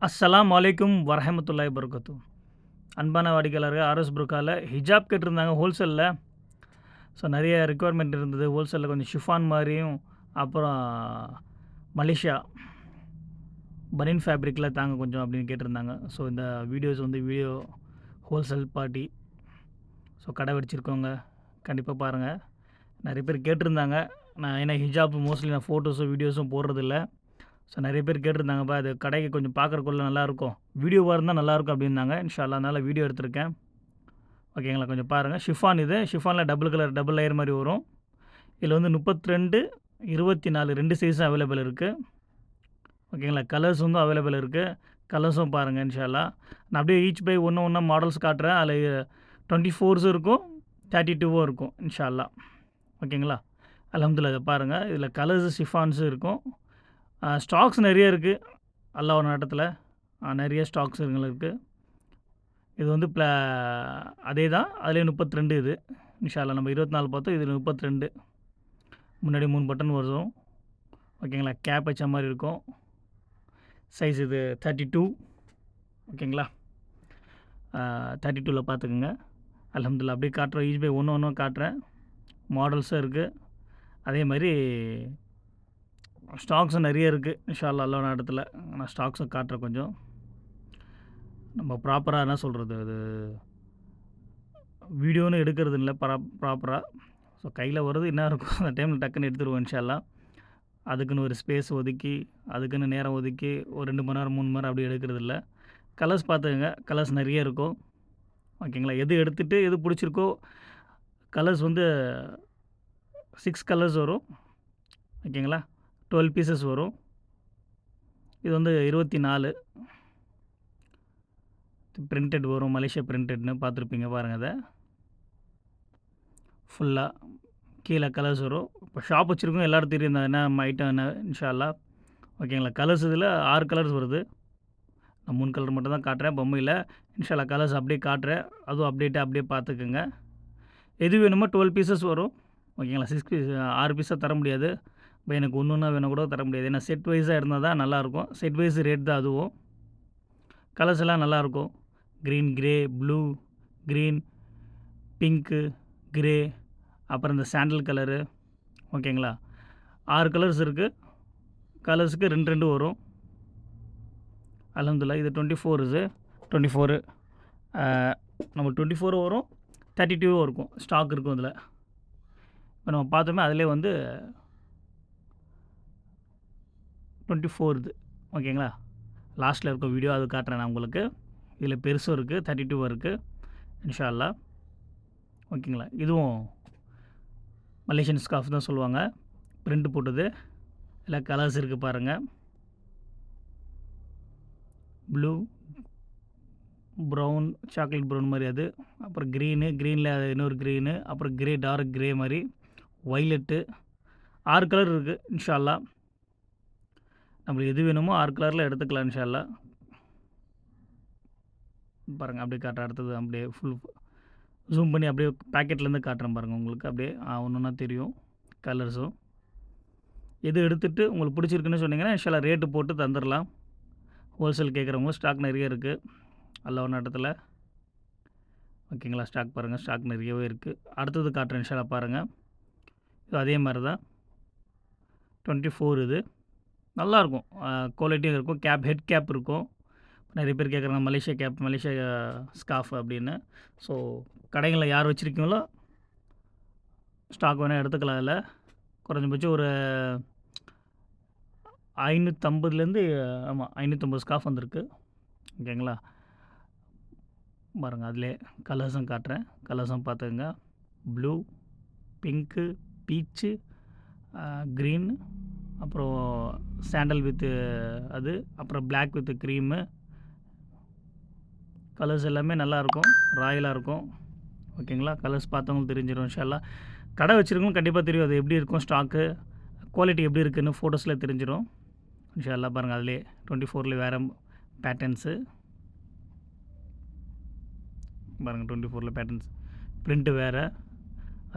அஸ்ஸலாமு அலைக்கும் வரஹமத்துல்லாஹி வபரகாத்து. அன்பான வாடிக்கையாளர்கள் ஆர்எஸ் புரூக்கால ஹிஜாப் கேட்டிருந்தாங்க ஹோல்சேலில். ஸோ நிறைய ரெக்குவயர்மெண்ட் இருந்தது. ஹோல்சேலில் கொஞ்சம் ஷிஃபான் மாதிரியும், அப்புறம் மலேசியா பனின் ஃபேப்ரிக்கில் தாங்க கொஞ்சம் அப்படின்னு கேட்டிருந்தாங்க. ஸோ இந்த வீடியோஸ் வந்து ஹோல்சேல் பார்ட்டி. ஸோ கடை வச்சிருக்கவங்க கண்டிப்பாக பாருங்கள். நிறைய பேர் கேட்டிருந்தாங்க. நான் ஏன்னா ஹிஜாப் மோஸ்ட்லி நான் ஃபோட்டோஸும் வீடியோஸும் போடுறதில்ல. ஸோ நிறைய பேர் கேட்டிருந்தாங்கப்பா, அது கடைக்கு கொஞ்சம் பார்க்குறக்குள்ள நல்லாயிருக்கும், வீடியோவாக இருந்தால் நல்லாயிருக்கும் அப்படின்னாங்க. இன்ஷா அல்லாஹ் அதனால் வீடியோ எடுத்திருக்கேன். ஓகேங்களா, கொஞ்சம் பாருங்கள். ஷிஃபான் இது ஷிஃபானில் டபுள் லேயர் மாதிரி வரும். இதில் வந்து 32, 24 2 சைஸும் அவைலபிள் இருக்குது. ஓகேங்களா, கலர்ஸ் வந்து அவைலபிள் இருக்குது. கலர்ஸும் பாருங்கள் இன்ஷா அல்லாஹ். நான் அப்படியே ஈச் பை ஒன்று மாடல்ஸ் காட்டுறேன். அதில் 24ஸும் இருக்கும், 32வும் இருக்கும் இன்ஷா அல்லாஹ். ஓகேங்களா, அல்ஹம்துலில்லாஹ். இதை பாருங்கள், இதில் கலர்ஸ் ஷிஃபான்ஸும் இருக்கும். ஸ்டாக்ஸ் நிறைய இருக்குது அல்லாஹ் நாட்டத்தில். நிறைய ஸ்டாக்ஸ் இருக்குது. இது வந்து அதே தான், அதிலே 32 இது இன்ஷா அல்லாஹ். நம்ம 24 பார்த்தோம், இதில் 32. முன்னாடி 3 பட்டன் வரும். ஓகேங்களா, கேப் வச்ச மாதிரி இருக்கும். சைஸ் இது 32. ஓகேங்களா, 32ல் பார்த்துக்குங்க. அல்ஹம்துலில்லாஹ். அப்படியே காட்டுறேன், ஈச் பை ஒன்று காட்டுறேன். மாடல்ஸும் இருக்குது. அதே மாதிரி ஸ்டாக்ஸும் நிறைய இருக்குது இன்ஷா அல்லாஹ் அல்லாஹ் நாட்டத்தில். நான் ஸ்டாக்ஸும் காட்டுறேன். கொஞ்சம் நம்ம ப்ராப்பராக என்ன சொல்கிறது, அது வீடியோன்னு எடுக்கிறது இல்லை ப்ராப்பராக. ஸோ கையில் வருது என்ன இருக்கும் அந்த டைமில் டக்குன்னு எடுத்துருவோம் இன்ஷா அல்லாஹ். அதுக்குன்னு ஒரு ஸ்பேஸ் ஒதுக்கி, அதுக்குன்னு நேரம் ஒதுக்கி ஒரு 2 மணி நேரம் 3 மணி நேரம் அப்படி எடுக்கிறது இல்லை. கலர்ஸ் பார்த்துக்கங்க, கலர்ஸ் நிறைய இருக்கும். ஓகேங்களா, எது எடுத்துகிட்டு எது பிடிச்சிருக்கோ. கலர்ஸ் வந்து 6 கலர்ஸ் வரும். ஓகேங்களா, 12 பீசஸ் வரும். இது வந்து 24 பிரிண்டட் வரும். மலேசியா பிரிண்டட்னு பார்த்துருப்பீங்க, பாருங்கள். அதை ஃபுல்லாக கீழே கலர்ஸ் வரும். இப்போ ஷாப் வச்சுருக்கோம், எல்லோரும் தெரியும் என்ன ஐட்டம் என்ன இன்ஷா அல்லாஹ். ஓகேங்களா, கலர்ஸ் இதில் 6 கலர்ஸ் வருது. நான் 3 கலர் மட்டும் தான் காட்டுறேன் பொம்மையில். இன்ஷா அல்லாஹ் கலர்ஸ் அப்படியே காட்டுறேன், அதுவும் அப்டேட்டாக அப்படியே பார்த்துக்குங்க. எது வேணுமோ 12 பீசஸ் வரும். ஓகேங்களா, 6 பீஸ் 6 பீஸாக தர முடியாது. இப்போ எனக்கு ஒன்று வேணும் கூட தர முடியாது. ஏன்னா செட் வைஸாக இருந்தால் தான் நல்லாயிருக்கும். செட் வைஸ் ரேட் தான் அதுவும். கலர்ஸ் எல்லாம் நல்லாயிருக்கும். Green, grey, blue, green, pink, grey, அப்புறம் இந்த சாண்டல் கலரு. ஓகேங்களா, 6 கலர்ஸ் இருக்குது. கலர்ஸுக்கு 2 வரும். அல்ஹம்துலில்லாஹ். இது 24 இது 24. நம்ம 24 வரும், 32 இருக்கும். ஸ்டாக் இருக்கும் இதில். இப்போ நம்ம பார்த்தோமே அதிலே வந்து 24 இது. ஓகேங்களா, லாஸ்ட்டில் இருக்க வீடியோ அது காட்டுறேன் நான் உங்களுக்கு. இதில் பெருசும் இருக்குது, 32 இருக்குது இன்ஷா அல்லாஹ். ஓகேங்களா, இதுவும் மலேசியன் ஸ்கார்ஃப் தான் சொல்லுவாங்க, பிரிண்ட் போட்டது. இல்லை கலர்ஸ் இருக்குது பாருங்கள். ப்ளூ, ப்ரௌன், சாக்லேட் ப்ரௌன் மாதிரி அது. அப்புறம் க்ரீனில் இன்னொரு க்ரீனு, அப்புறம் கிரே, டார்க் கிரே மாதிரி, வைலட்டு. 6 கலர் இருக்குது இன்ஷா அல்லாஹ். நம்மளுக்கு எது வேணுமோ 6 கலரில் எடுத்துக்கலாம் இன்ஷா அல்லாஹ். பாருங்கள், அப்படியே காட்டுறேன். அடுத்தது அப்படியே ஃபுல் ஜூம் பண்ணி அப்படியே பேக்கெட்லேருந்து காட்டுறேன் பாருங்கள். உங்களுக்கு அப்படியே ஒன்று தெரியும் கலர்ஸும். எது எடுத்துகிட்டு உங்களுக்கு பிடிச்சிருக்குன்னு சொன்னீங்கன்னா இன்ஷா அல்லாஹ் ரேட்டு போட்டு தந்துடலாம். ஹோல்சேல் கேட்குறவங்க ஸ்டாக் நிறைய இருக்குது அல்லாஹ் நாட்டத்தில். ஓகேங்களா, ஸ்டாக் பாருங்கள், ஸ்டாக் நிறையவே இருக்குது. அடுத்தது காட்டுறேன் இன்ஷா அல்லாஹ் பாருங்கள். இது அதே மாதிரி தான் 24 இது. நல்லாயிருக்கும், குவாலிட்டியும் இருக்கும். ஹெட் கேப் இருக்கும். நிறைய பேர் கேட்குறாங்க மலேசியா ஸ்கார்ஃப் அப்படின்னு. ஸோ கடைகளில் யார் வச்சுருக்கீங்களோ ஸ்டாக் வேணால் எடுத்துக்கலாம். அதில் குறைஞ்சபட்சம் ஒரு 550 ஆமாம் 550 ஸ்கார்ஃப் வந்திருக்கு. ஓகேங்களா, பாருங்கள். அதிலே கலர்ஸும் காட்டுறேன், கலர்ஸும் பார்த்துக்கங்க. ப்ளூ, பிங்க்கு, பீச்சு, க்ரீன், அப்புறம் சாண்டல் வித்து அது, அப்புறம் பிளாக் வித்து க்ரீமு. கலர்ஸ் எல்லாமே நல்லாயிருக்கும், ராயலாக இருக்கும். ஓகேங்களா, கலர்ஸ் பார்த்தவங்களுக்கு தெரிஞ்சிடும் இன்ஷா அல்லாஹ். கடை வச்சுருக்கோம், கண்டிப்பாக தெரியும் அது எப்படி இருக்கும், ஸ்டாக்கு குவாலிட்டி எப்படி இருக்குதுன்னு ஃபோட்டோஸில் தெரிஞ்சிடும் இன்ஷா அல்லாஹ். பாருங்கள், அதிலே 24ல் வேறு பேட்டர்ன்ஸு பாருங்கள். 24ல் பேட்டர்ன்ஸ் ப்ரிண்ட்டு வேறு,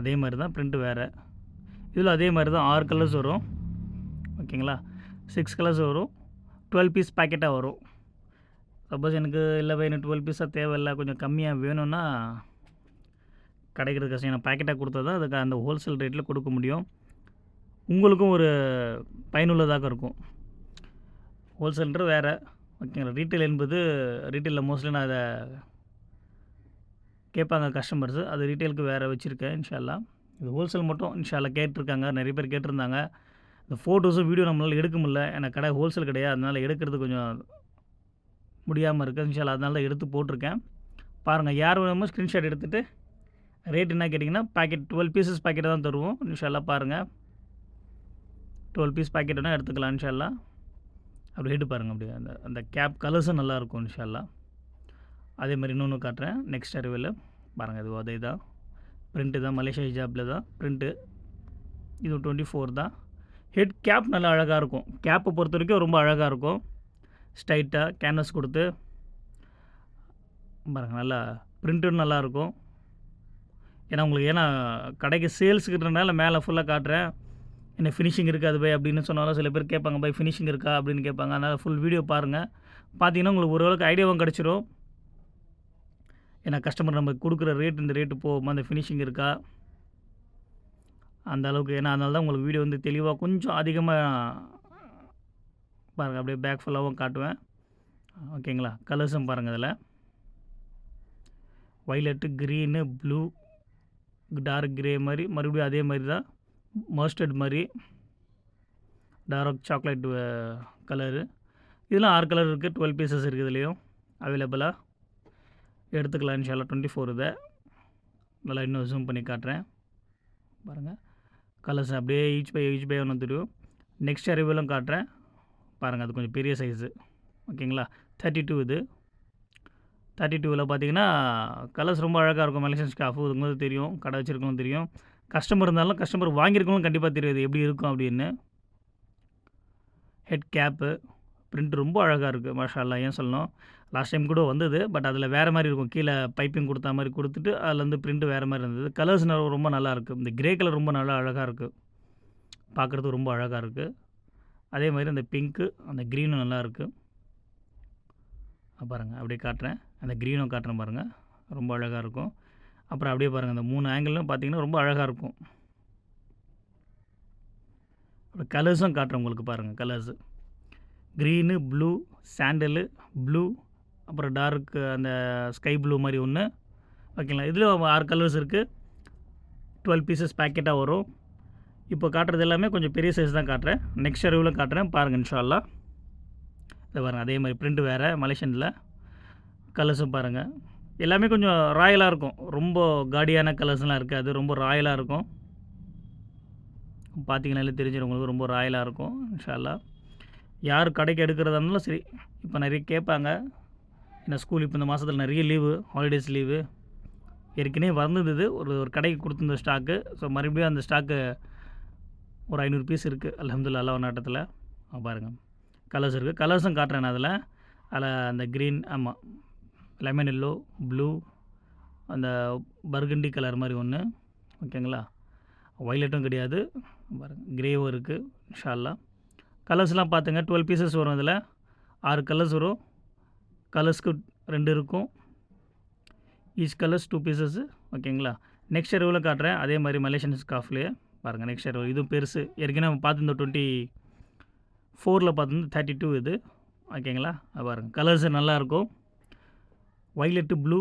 அதே மாதிரி தான் ப்ரிண்ட்டு வேறு. இதில் அதே மாதிரி தான் 6 கலர்ஸ் வரும். ஓகேங்களா, 6 கலர்ஸ் வரும். 12 பீஸ் பேக்கெட்டாக வரும். சப்போஸ் எனக்கு இல்லை பை எனக்கு 12 பீஸாக தேவையில்ல, கொஞ்சம் கம்மியாக வேணும்னா கிடைக்கிறது கஷ்டம். ஏன்னா பேக்கெட்டாக கொடுத்தா தான் அதுக்கு அந்த ஹோல்சேல் ரேட்டில் கொடுக்க முடியும். உங்களுக்கும் ஒரு பயனுள்ளதாக இருக்கும். ஹோல்சேல்ன்றது வேறு, ஓகேங்களா. ரீட்டைல் என்பது ரீட்டைலில் மோஸ்ட்லி நான் அதை கேட்பாங்க கஸ்டமர்ஸு, அது ரீட்டைலுக்கு வேறு வச்சுருக்கேன் இன்ஷா அல்லாஹ். இது ஹோல்சேல் மட்டும் இன்ஷா அல்லாஹ் கேட்டிருக்காங்க, நிறைய பேர் கேட்டிருந்தாங்க. இந்த ஃபோட்டோஸும் வீடியோ நம்மளால் எடுக்க முடியல, ஏன்னா கடை ஹோல்சேல் கிடையாது, அதனால் எடுக்கிறது கொஞ்சம் முடியாமல் இருக்குது இன்ஷா அல்லாஹ். அதனால தான் எடுத்து போட்டிருக்கேன். பாருங்கள், யார் வேணுமோ ஸ்க்ரீன்ஷாட் எடுத்துகிட்டு ரேட் என்ன கேட்டிங்கன்னா பேக்கெட் 12 பீசஸ் பேக்கெட்டை தான் தருவோம் இன்ஷா அல்லாஹ். பாருங்கள், 12 பீஸ் பேக்கெட் வேணால் எடுத்துக்கலாம் இன்ஷா அல்லாஹ். அப்படி ஹெட்டு பாருங்கள், அப்படி அந்த அந்த கேப் கலர்ஸும் நல்லாயிருக்கும் இன்ஷா அல்லாஹ். அதே மாதிரி இன்னொன்று காட்டுறேன் நெக்ஸ்ட் அறிவில். பாருங்கள், இது அதே தான் பிரிண்ட்டு தான், மலேசியா ஹிஜாப்பில் தான் பிரிண்ட்டு. இது 24 தான். ஹெட் கேப் நல்லா அழகாக இருக்கும். கேப்பை பொறுத்த வரைக்கும் ரொம்ப அழகாக இருக்கும். ஸ்ட்ரைட்டாக கேன்வஸ் கொடுத்து பாருங்கள், நல்லா பிரிண்ட்டும் நல்லாயிருக்கும். ஏன்னா கடைக்கு சேல்ஸுக்குன்றனால மேலே ஃபுல்லாக காட்டுறேன். என்ன ஃபினிஷிங் இருக்காது பை அப்படின்னு சொன்னாலும் சில பேர் கேட்பாங்க, பை ஃபினிஷிங் இருக்கா அப்படின்னு கேட்பாங்க. அதனால் ஃபுல் வீடியோ பாருங்கள். பார்த்தீங்கன்னா உங்களுக்கு ஓரளவுக்கு ஐடியாவும் கிடச்சிரும். ஏன்னா கஸ்டமர் நம்ம கொடுக்குற ரேட், இந்த ரேட்டு போகுமா, அந்த ஃபினிஷிங் இருக்கா அந்த அளவுக்கு. ஏன்னா அதனால தான் உங்களுக்கு வீடியோ வந்து தெளிவாக கொஞ்சம் அதிகமாக பாருங்கள். அப்படியே பேக் ஃபுல்லாகவும் காட்டுவேன், ஓகேங்களா. கலர்ஸும் பாருங்கள், அதில் violet, green, blue, dark grey மாதிரி, மறுபடியும் அதே மாதிரி தான் மஸ்டர்ட் மாதிரி, டார்க் சாக்லேட் கலரு. இதெல்லாம் 6 கலர் இருக்குது, 12 பீசஸ் இருக்குது இதுலேயும் அவைலபிளாக. எடுத்துக்கலாம் இன்ஷா அல்லாஹ். 24 இதை நல்லா இன்னும் ஜூம் பண்ணி காட்டுறேன் பாருங்கள். கலர்ஸ் அப்படியே ஈச் பை ஒன்று தெரியும். நெக்ஸ்ட் அரைவலும் காட்டுறேன் பாருங்கள். அது கொஞ்சம் பெரிய சைஸு, ஓகேங்களா. 32 இது. 32ல் பார்த்தீங்கன்னா கலர்ஸ் ரொம்ப அழகாக இருக்கும். மலேசியன் ஸ்காஃபு இதுங்களுக்கு தெரியும், கடை வச்சுருக்கணும் தெரியும். கஸ்டமர் இருந்தாலும் கஸ்டமர் வாங்கியிருக்கணும் கண்டிப்பாக தெரியாது எப்படி இருக்கும் அப்படின்னு. ஹெட் கேப்பு பிரிண்ட் ரொம்ப அழகாக இருக்குது மாஷா அல்லாஹ். ஏன் சொல்லணும், லாஸ்ட் டைம் கூட வந்தது, பட் அதில் வேறு மாதிரி இருக்கும். கீழே பைப்பிங் கொடுத்த மாதிரி கொடுத்துட்டு அதில் வந்து பிரிண்ட்டு வேறு மாதிரி இருந்தது. கலர்ஸ் ரொம்ப நல்லாயிருக்கு. இந்த கிரே கலர் ரொம்ப நல்லா அழகாக இருக்குது, பார்க்குறதுக்கு ரொம்ப அழகாக இருக்குது. அதே மாதிரி அந்த பிங்க்கு, அந்த க்ரீனும் நல்லாயிருக்கு. பாருங்கள், அப்படியே காட்டுறேன். அந்த க்ரீனும் காட்டுறேன் பாருங்கள், ரொம்ப அழகாக இருக்கும். அப்புறம் அப்படியே பாருங்கள், அந்த 3 ஆங்கிளும் பார்த்தீங்கன்னா ரொம்ப அழகாக இருக்கும். அப்புறம் கலர்ஸும் காட்டுறேன் உங்களுக்கு பாருங்கள். Colours green, blue, sandal, blue, அப்புறம் டார்க் அந்த ஸ்கை ப்ளூ மாதிரி ஒன்று, ஓகேங்களா. இதில் 6 கலர்ஸ் இருக்குது. 12 பீசஸ் பேக்கெட்டாக வரும். இப்போ காட்டுறது எல்லாமே கொஞ்சம் பெரிய சைஸ் தான் காட்டுறேன். நெக்ஸ்ட் ரிவ்யூவில் காட்டுறேன் பாருங்கள் இன்ஷா அல்லாஹ். இதை பாருங்கள், அதே மாதிரி பிரிண்ட்டு வேறு மலேசியனில். கலர்ஸும் பாருங்கள், எல்லாமே கொஞ்சம் ராயலாக இருக்கும். ரொம்ப காடியான கலர்ஸ்லாம் இருக்காது, ரொம்ப ராயலாக இருக்கும். பார்த்தீங்கன்னாலே தெரிஞ்சிடும் உங்களுக்கு, ரொம்ப ராயலாக இருக்கும் இன்ஷா அல்லாஹ். யார் கடைக்கு எடுக்கிறதானாலும் சரி, இப்போ நிறைய கேட்பாங்க. ஏன்னா ஸ்கூல் இப்போ இந்த மாதத்தில் நிறைய லீவு, ஹாலிடேஸ் லீவு. ஏற்கனவே வந்தது ஒரு கடைக்கு கொடுத்துருந்த ஸ்டாக்கு. ஸோ மறுபடியும் அந்த ஸ்டாக்கு ஒரு 500 பீஸ் இருக்குது அல்ஹம்துலில்லாஹ் அல்லாஹ் நாட்டத்தில். பாருங்கள், கலர்ஸ் இருக்குது. கலர்ஸும் காட்டுறேன் நான் அதில் அந்த க்ரீன், ஆமாம், லெமன் எல்லோ, ப்ளூ, அந்த பர்கண்டி கலர் மாதிரி ஒன்று, ஓகேங்களா. வைலட்டும் கிடையாது பாருங்கள், க்ரேவும் இருக்குது இன்ஷா அல்லாஹ். கலர்ஸ்லாம் பார்த்துங்க, 12 பீசஸ் வரும். இதில் 6 கலர்ஸ் வரும். கலர்ஸ்க்கு 2 இருக்கும். ஈச் கலர்ஸ் 2 பீசஸ்ஸு, ஓகேங்களா. நெக்ஸ்ட் ரிவ்யூவில் காட்டுறேன் அதே மாதிரி மலேசியன் ஸ்காஃப்லேயே பாருங்கள். நெக்ஸ்ட் ரிவ்யூ இதுவும் பெருசு. ஏற்கனவே நம்ம பார்த்துருந்தோம் 24ல் பார்த்துருந்து 32 இது, ஓகேங்களா. பாருங்கள், கலர்ஸு நல்லாயிருக்கும். Violet, blue,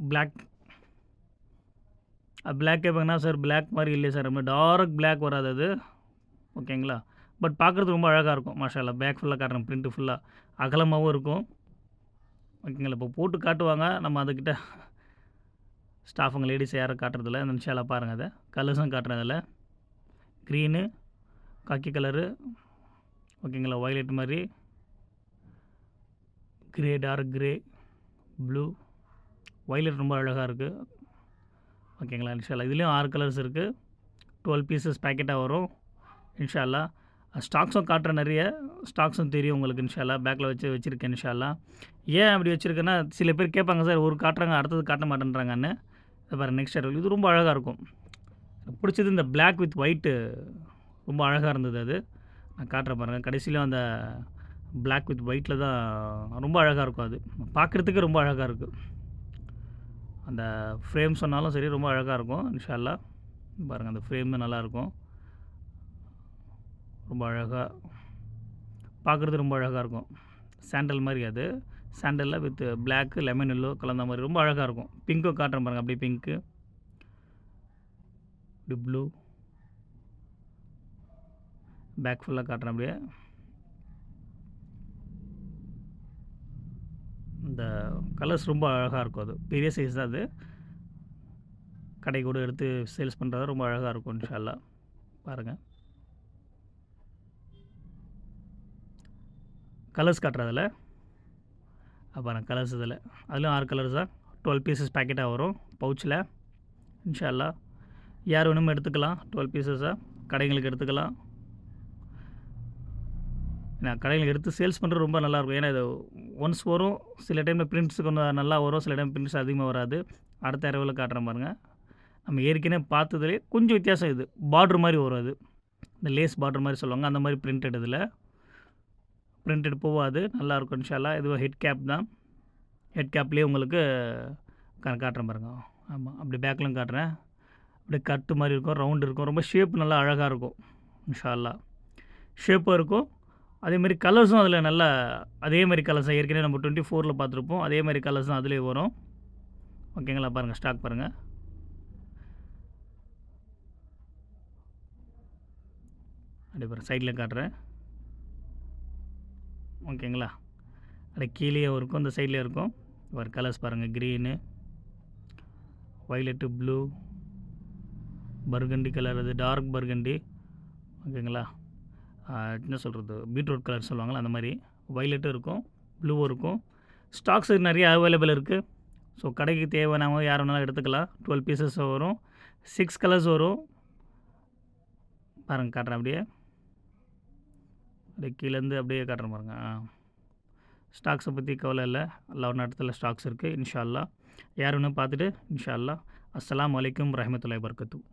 black. பிளாக் கேட்பாங்கன்னா சார் பிளாக் மாதிரி இல்லை சார், ரொம்ப டார்க் பிளாக் வராது அது, ஓகேங்களா. பட் பார்க்குறது ரொம்ப அழகாக இருக்கும் மாஷா அல்லாஹ். பேக் ஃபுல்லாக காட்டுறேன், பிரிண்ட்டு ஃபுல்லாக அகலமாகவும் இருக்கும், ஓகேங்களா. இப்போ போட்டு காட்டுவாங்க, நம்ம அதுக்கிட்ட ஸ்டாஃபுங்க லேடிஸ் யாரும் காட்டுறதில்ல. அந்த இன்ஷா அல்லாஹ் பாருங்கள். அதை கலர்ஸும் காட்டுறேன். அதில் க்ரீனு, காக்கி கலரு, ஓகேங்களா, வைலட் மாதிரி, grey, dark grey, blue, violet ரொம்ப அழகாக இருக்குது, ஓகேங்களா. இன்ஷா அல்லாஹ் இதுலேயும் 6 கலர்ஸ் இருக்குது. 12 பீசஸ் பேக்கெட்டாக வரும் இன்ஷா அல்லாஹ். ஸ்டாக்ஸும் காட்டுறேன், நிறைய ஸ்டாக்ஸும் தெரியும் உங்களுக்கு இன்ஷா அல்லாஹ். பேக்கில் வச்சுருக்கேன் இன்ஷா அல்லாஹ். ஏன் அப்படி வச்சுருக்கேன்னா, சில பேர் கேட்பாங்க சார் ஒரு காட்டுறாங்க அடுத்தது காட்ட மாட்டேன்றாங்கன்னு. இதை பாருங்கள், நெக்ஸ்ட் ரிவ்யூ இது ரொம்ப அழகாக இருக்கும். எனக்கு பிடிச்சது இந்த பிளாக் வித் ஒயிட்டு ரொம்ப அழகாக இருந்தது. அது நான் காட்டுறேன் பாருங்கள். கடைசியிலும் அந்த பிளாக் வித் ஒயிட்டில் தான் ரொம்ப அழகாக இருக்கும். அது பார்க்குறதுக்கு ரொம்ப அழகாக இருக்குது. அந்த ஃப்ரேம் சொன்னாலும் சரி ரொம்ப அழகாக இருக்கும். இன்ஷா அல்லாஹ் பாருங்கள், அந்த ஃப்ரேமும் நல்லாயிருக்கும். ரொம்ப அழகாக பார்க்குறது ரொம்ப அழகாக இருக்கும். சாண்டல் மாதிரி அது. சாண்டலில் வித் பிளாக்கு லெமன் எல்லோ கலந்த மாதிரி ரொம்ப அழகாக இருக்கும். பிங்க்கும் காட்டுறேன் பாருங்கள், அப்படியே பிங்க்கு, இப்படி ப்ளூ, பேக் ஃபுல்லாக காட்டுறேன் அப்படியே. இந்த கலர்ஸ் ரொம்ப அழகாக இருக்கும். அது பெரிய சைஸ் தான். அது கடை கூட எடுத்து சேல்ஸ் பண்ணுறது ரொம்ப அழகாக இருக்கும். இன்ஷா அல்லாஹ் பாருங்கள். கலர்ஸ் காட்டுறதில்ல அப்புறம் கலர்ஸ் இதில் அதுலேயும் 6 கலர்ஸ் தான். 12 பீசஸ் பேக்கெட்டாக வரும் பவுச்சில். இன்ஷா அல்லாஹ் யார் வேணுமோ எடுத்துக்கலாம். 12 பீசஸாக கடைங்களுக்கு எடுத்துக்கலாம். நான் கடைங்களுக்கு எடுத்து சேல்ஸ் பண்ணுறது ரொம்ப நல்லாயிருக்கும். ஏன்னா இது ஒன்ஸ் வரும், சில டைமில் பிரிண்ட்ஸ் கொஞ்சம் நல்லா வரும், சில டைம் பிரிண்ட்ஸ் அதிகமாக வராது. அடுத்த இரவில் காட்டுறேன் பாருங்கள். நம்ம ஏற்கனவே பார்த்ததுலேயே கொஞ்சம் வித்தியாசம். இது பார்ட்ரு மாதிரி வரும். அது இந்த லேஸ் பார்ட்ரு மாதிரி சொல்லுவாங்க, அந்த மாதிரி பிரிண்டட். இதில் பிரிண்டட் போகாது, நல்லாயிருக்கும். இன்ஷா அல்லாஹ் இது ஹெட் கேப் தான். ஹெட் கேப்லேயே உங்களுக்கு காட்டுறேன் பாருங்க. ஆமாம், அப்படி பேக்லையும் காட்டுறேன். அப்படியே கட்டு மாதிரி இருக்கும், ரவுண்டு இருக்கும், ரொம்ப ஷேப் நல்லா அழகாக இருக்கும். இன்ஷா அல்லாஹ் ஷேப்பும் இருக்கும். அதேமாதிரி கலர்ஸும் அதில் நல்லா அதே மாதிரி கலர்ஸ் தான் ஏற்கனவே நம்ம 24 பார்த்துருப்போம். அதே மாதிரி கலர்ஸ் தான் அதிலே வரும். ஓகேங்களா? பாருங்கள், ஸ்டாக் பாருங்கள். அப்படியே பாருங்கள், சைடில் காட்டுறேன். ஓகேங்களா? அப்படியே கீழேயும் இருக்கும், இந்த சைட்லேயும் இருக்கும். ஒரு கலர்ஸ் பாருங்கள், green, violet, blue, burgundy colour, அது டார்க் பர்கண்டி. ஓகேங்களா? என்ன சொல்கிறது, பீட்ரூட் கலர் சொல்லுவாங்களா அந்த மாதிரி. வைலட்டும் இருக்கும், ப்ளூவும் இருக்கும். ஸ்டாக்ஸ் நிறைய அவைலபிள் இருக்குது. ஸோ கடைக்கு தேவையானவங்க யார் வேணாலும் எடுத்துக்கலாம். 12 பீசஸ் வரும், 6 கலர்ஸ் வரும். பாருங்கள், காட்டுறேன் அப்படியே. அப்படியே கீழேருந்து அப்படியே காட்டுறேன் பாருங்கள். ஸ்டாக்ஸை பற்றி கவலை இல்லை, எல்லா இடத்துல ஸ்டாக்ஸ் இருக்குது. இன்ஷா அல்லாஹ் யார் வேணும் பார்த்துட்டு. இன்ஷா அல்லாஹ். அஸ்ஸலாமு அலைக்கும் வரஹ்மத்துல்லாஹி வபரகாத்துஹு.